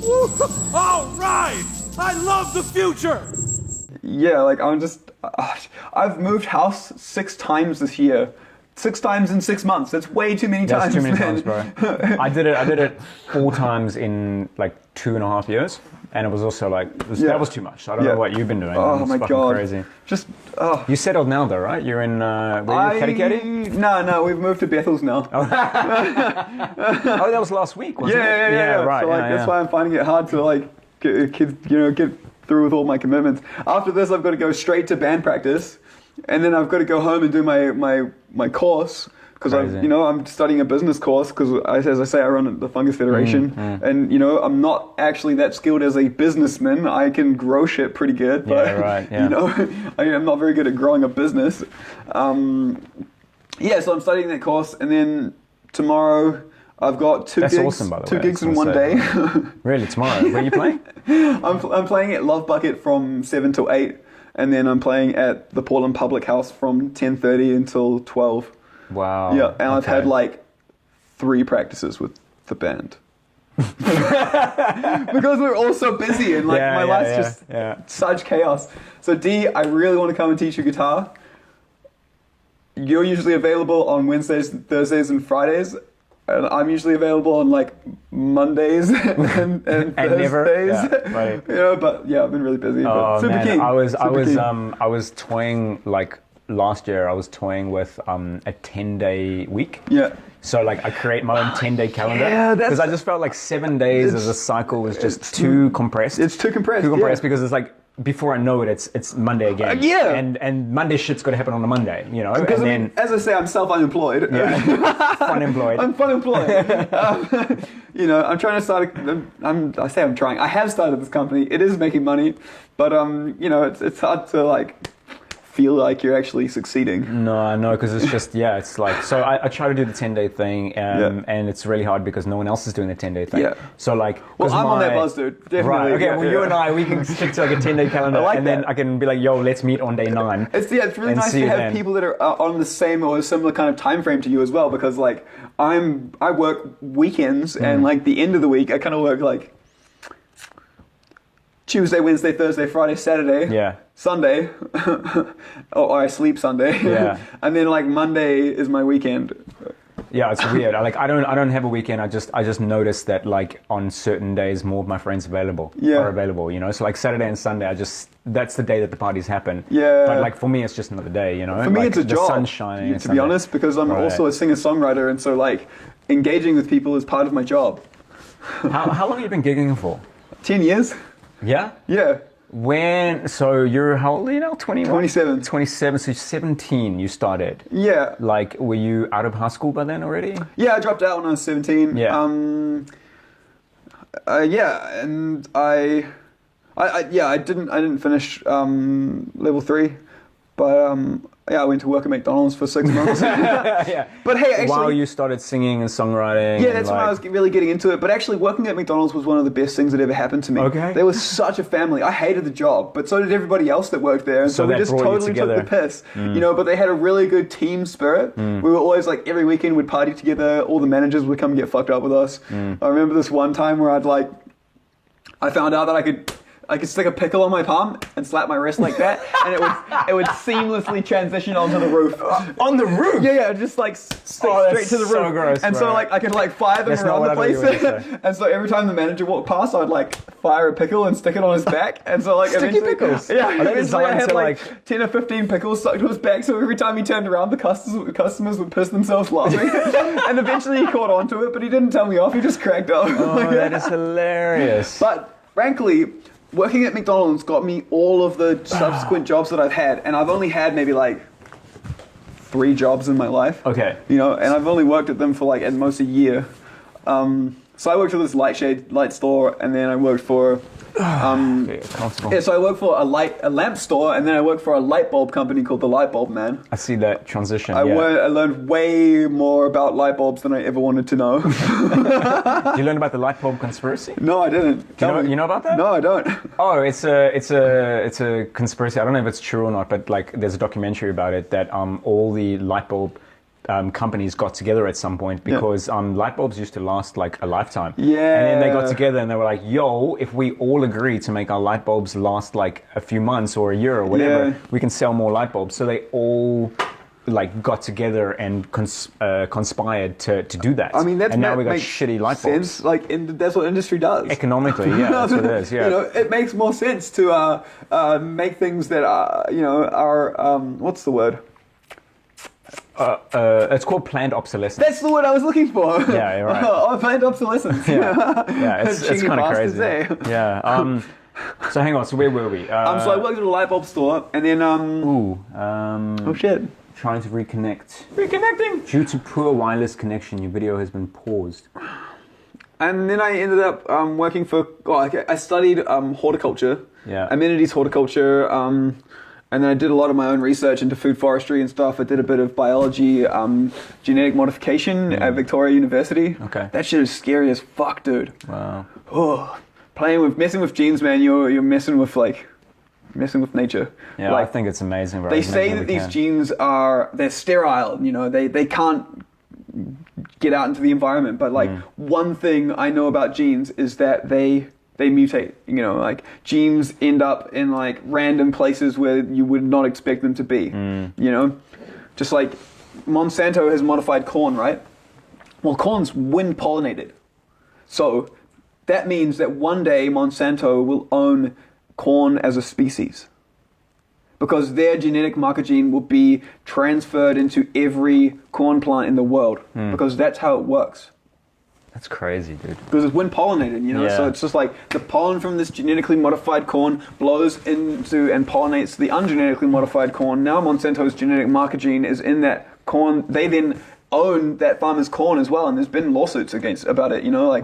All right! I love the future! Yeah, like I've moved house 6 times this year. 6 times in 6 months. That's way too many times. That's too many times, bro. I did it 4 times in like 2.5 years. And it was also like, that was too much. I don't know what you've been doing. Oh my God. Crazy. Just, You settled now though, right? You're in, were you Katikati? No, we've moved to Bethel's now. Oh, that was last week, wasn't it? Yeah, right. So that's why I'm finding it hard to like, get through with all my commitments. After this, I've got to go straight to band practice. And then I've got to go home and do my course. Because I'm studying a business course because, as I say, I run the Fungus Federation, and I'm not actually that skilled as a businessman. I can grow shit pretty good, but I'm not very good at growing a business. So I'm studying that course, and then tomorrow I've got 2 gigs. That's awesome, by the way. 2 gigs in one day. Really, tomorrow? Where are you playing? I'm playing at Love Bucket from 7 till 8, and then I'm playing at the Portland Public House from 10:30 until 12. Wow. Yeah, and I've had like 3 practices with the band. Because we're all so busy and like my life's just such chaos. So D, I really want to come and teach you guitar. You're usually available on Wednesdays, Thursdays, and Fridays. And I'm usually available on like Mondays and Thursdays. Never, right. But I've been really busy. Oh but super man, keen. I was toying like last year. I was toying with a 10-day week. Yeah. So like I create my own 10-day calendar because I just felt like 7 days as a cycle was just too compressed. It's too compressed. Because it's like before I know it, it's Monday again. And Monday shit's got to happen on a Monday, Because as I say, I'm self-unemployed. Fun-employed. I'm fun-employed. I'm trying to start. I'm trying. I have started this company. It is making money, but it's hard to like feel like you're actually succeeding. No, I know, because it's just, it's like, so I try to do the 10-day thing, and it's really hard because no one else is doing the 10-day thing. Yeah. So like, well, I'm on that buzz, dude. Definitely. Right. Okay. Well, you and I, we can stick to like a 10-day calendar, then I can be like, yo, let's meet on day 9. It's really nice to have people that are on the same or a similar kind of time frame to you as well, because like I work weekends, and like the end of the week, I kind of work like Tuesday, Wednesday, Thursday, Friday, Saturday, Sunday, or I sleep Sunday, and then like Monday is my weekend. Yeah, it's weird. I don't have a weekend. I just noticed that like on certain days more of my friends are available. So like Saturday and Sunday, that's the day that the parties happen. Yeah. But like for me, it's just another day. For me, like, it's a job. The sun's shining. To be honest, because I'm also a singer-songwriter, and so like engaging with people is part of my job. How long have you been gigging for? 10 years. Yeah? Yeah. So you're how old are you now? 21? 27. 27, so 17 you started. Yeah. Like, were you out of high school by then already? Yeah, I dropped out when I was 17. Yeah. And I didn't finish level 3, but I went to work at McDonald's for 6 months. But hey, actually, while you started singing and songwriting. Yeah, that's when I was really getting into it. But actually, working at McDonald's was one of the best things that ever happened to me. Okay. They were such a family. I hated the job, but so did everybody else that worked there. And so we just totally took the piss. But they had a really good team spirit. We were always like, every weekend we'd party together. All the managers would come get fucked up with us. I remember this one time where I found out that I could stick a pickle on my palm and slap my wrist like that, and it would seamlessly transition onto the roof. On the roof? Yeah, just like stick straight to the roof. So gross, and so like I could like fire them around the place. And so every time the manager walked past, I'd like fire a pickle and stick it on his back. And so like sticky pickles. Yeah, eventually I had like 10 or 15 pickles stuck to his back. So every time he turned around, the customers would piss themselves laughing. And eventually he caught on to it, but he didn't tell me off. He just cracked up. Oh, that is hilarious. But frankly, working at McDonald's got me all of the subsequent jobs that I've had, and I've only had maybe like 3 jobs in my life. Okay. And I've only worked at them for like at most a year. So I worked for this light store, and then I worked for so I worked for a lamp store, and then I worked for a light bulb company called the Light Bulb Man. I see that transition. I learned way more about light bulbs than I ever wanted to know. Did you learn about the light bulb conspiracy? No, I didn't. You know about that? No, I don't. Oh, it's a conspiracy. I don't know if it's true or not, but like there's a documentary about it that all the light bulb companies got together at some point because light bulbs used to last like a lifetime. Yeah. And then they got together and they were like, yo, if we all agree to make our light bulbs last like a few months or a year or whatever, we can sell more light bulbs. So they all like got together and conspired to do that. I mean, and now we got shitty light bulbs. Sense. Like that's what industry does. Economically, yeah, that's what it is. Yeah, you know, it makes more sense to make things that are, you know, are what's the word? It's called planned obsolescence. That's the word I was looking for. Yeah, you're right. Planned obsolescence. Yeah, it's kind of crazy. Yeah. So hang on. So where were we? So I worked at a light bulb store, and then oh shit. Trying to reconnect. Reconnecting. Due to poor wireless connection, your video has been paused. And then I ended up working for. I studied horticulture. Yeah. Amenities horticulture. And then I did a lot of my own research into food forestry and stuff. I did a bit of biology, genetic modification at Victoria University. Okay. That shit is scary as fuck, dude. Wow. Oh, messing with genes, man. You're messing with nature. Yeah, like, I think it's amazing. Bro. They say that these genes they're sterile. You know, they can't get out into the environment. But like one thing I know about genes is that they mutate. You know, like genes end up in like random places where you would not expect them to be. You know, just like Monsanto has modified corn, right? Well, corn's wind pollinated, so that means that one day Monsanto will own corn as a species, because their genetic marker gene will be transferred into every corn plant in the world, because that's how it works. That's crazy, dude. Because it's wind pollinated, you know, so it's just like the pollen from this genetically modified corn blows into and pollinates the ungenetically modified corn. Now Monsanto's genetic marker gene is in that corn. They then own that farmer's corn as well, and there's been lawsuits about it, you know, like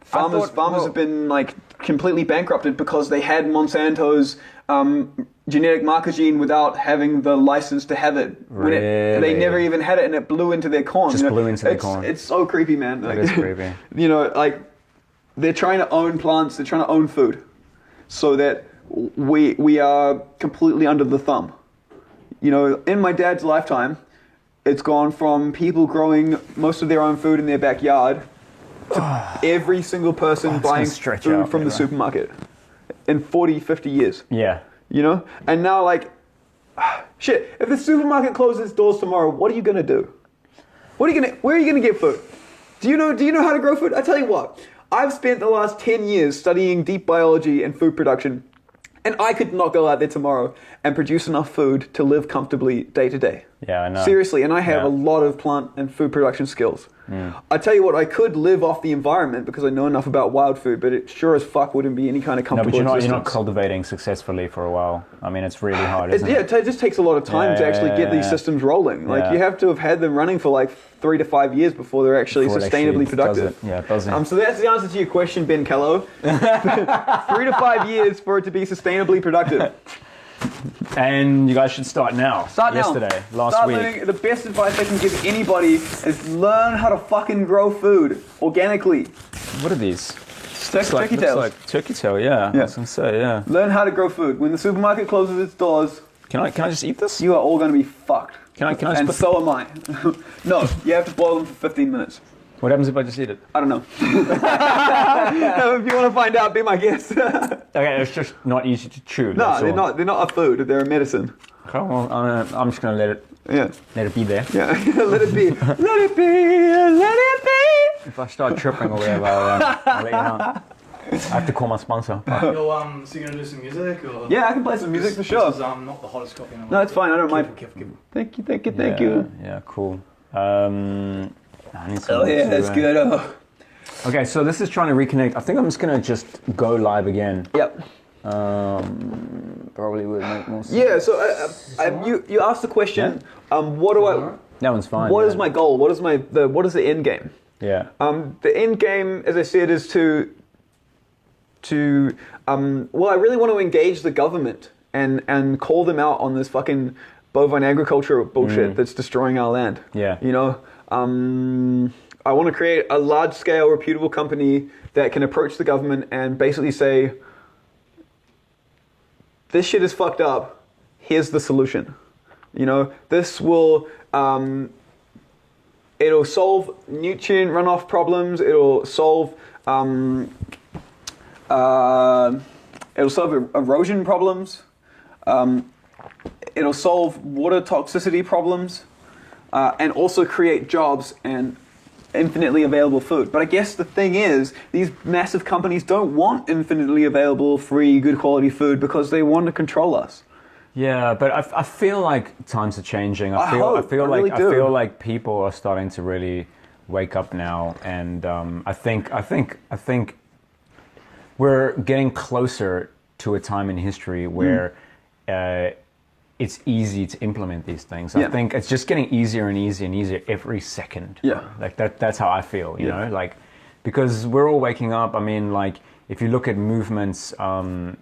farmers have been like completely bankrupted because they had Monsanto's genetic marker gene without having the license to have it. Really? They never even had it, and it blew into their corn. Just blew into their corn. It's so creepy, man. That is creepy. You know, like they're trying to own plants, they're trying to own food, so that we are completely under the thumb. You know, in my dad's lifetime, it's gone from people growing most of their own food in their backyard to every single person buying food from the supermarket in 40, 50 years. Yeah. You know? And now, like, shit, if the supermarket closes its doors tomorrow, what are you going to do? Where are you going to get food? Do you know how to grow food? I tell you what, I've spent the last 10 years studying deep biology and food production, and I could not go out there tomorrow and produce enough food to live comfortably day to day. Yeah, I know. Seriously, and I have a lot of plant and food production skills. I tell you what, I could live off the environment because I know enough about wild food, but it sure as fuck wouldn't be any kind of comfortable existence. You're not cultivating successfully for a while. I mean, it's really hard, isn't it? It just takes a lot of time to actually get these systems rolling. Like, you have to have had them running for like 3 to 5 years before they're actually sustainably productive. So that's the answer to your question, Ben Kello. 3 to 5 years for it to be sustainably productive. And you guys should start now. Start last week. Learning. The best advice I can give anybody is learn how to fucking grow food organically. What are these? Turkey tails. Like turkey tail, yeah. I was gonna say, yeah. Learn how to grow food. When the supermarket closes its doors, can I just eat this? You are all going to be fucked. Can I just and so am I. No, you have to boil them for 15 minutes. What happens if I just eat it? I don't know. If you want to find out, be my guest. Okay, it's just not easy to chew. No, they're not. They're not a food. They're a medicine. Okay, well, I'm just gonna let it be there. Yeah, let it be. Let it be. Let it be. If I start tripping or whatever, I'll let you know. I have to call my sponsor. So you're gonna do some music, or? Yeah, I can play some music for sure. This is not the hottest copy. No, it's fine. I don't mind. Thank you. Yeah, cool. I need some that's good. Okay, so this is trying to reconnect. I think I'm just gonna go live again. Yep. Probably would make more sense. Yeah. So you asked the question. What do I? That one's fine. What is my goal? What is the end game? Yeah. The end game, as I said, is to I really want to engage the government and call them out on this fucking bovine agriculture bullshit that's destroying our land. Yeah. You know, I want to create a large-scale, reputable company that can approach the government and basically say, this shit is fucked up, here's the solution. You know, this will It'll solve nutrient runoff problems. It'll solve erosion problems. It'll solve water toxicity problems, and also create jobs and infinitely available food. But I guess the thing is, these massive companies don't want infinitely available, free, good quality food because they want to control us. Yeah, but I feel like times are changing. I feel like people are starting to really wake up now, and I think we're getting closer to a time in history where it's easy to implement these things. I think it's just getting easier and easier and easier every second. Yeah. Like that's how I feel, you know, like, because we're all waking up. I mean, like, if you look at movements,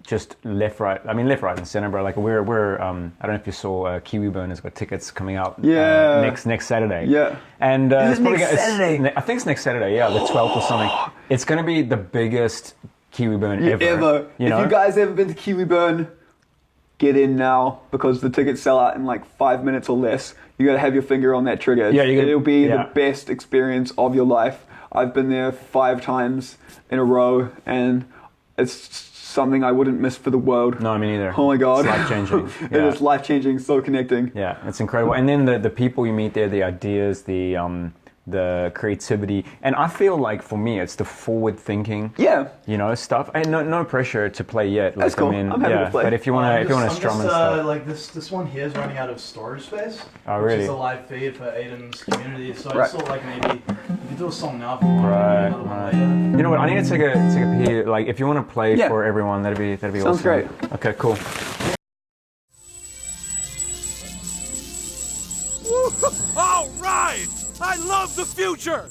just left, right, and center, bro. Like we're I don't know if you saw Kiwiburn has got tickets coming out next Saturday. Yeah. And it's probably Saturday? I think it's next Saturday, the 12th or something. It's going to be the biggest Kiwiburn ever. You know? If you guys ever been to Kiwiburn, get in now, because the tickets sell out in like 5 minutes or less. You got to have your finger on that trigger. Yeah, it'll be the best experience of your life. I've been there 5 times in a row, and it's something I wouldn't miss for the world. No, me neither. Oh my God. It's life-changing. It is life-changing, so connecting. Yeah, it's incredible. And then the people you meet there, the ideas, the creativity, and I feel like for me it's the forward thinking, you know, stuff. And no pressure to play yet. Like, that's cool. I'm happy to play. But if you want to strum and stuff, like this one here is running out of storage space. Oh really? Which is a live feed for Aidan's community. So I just thought like maybe you could do a song now if you want. Right. You know what? I need to take a pee. Like if you want to play for everyone, that'd be Sounds awesome. great. Okay, cool. All right! I love the future!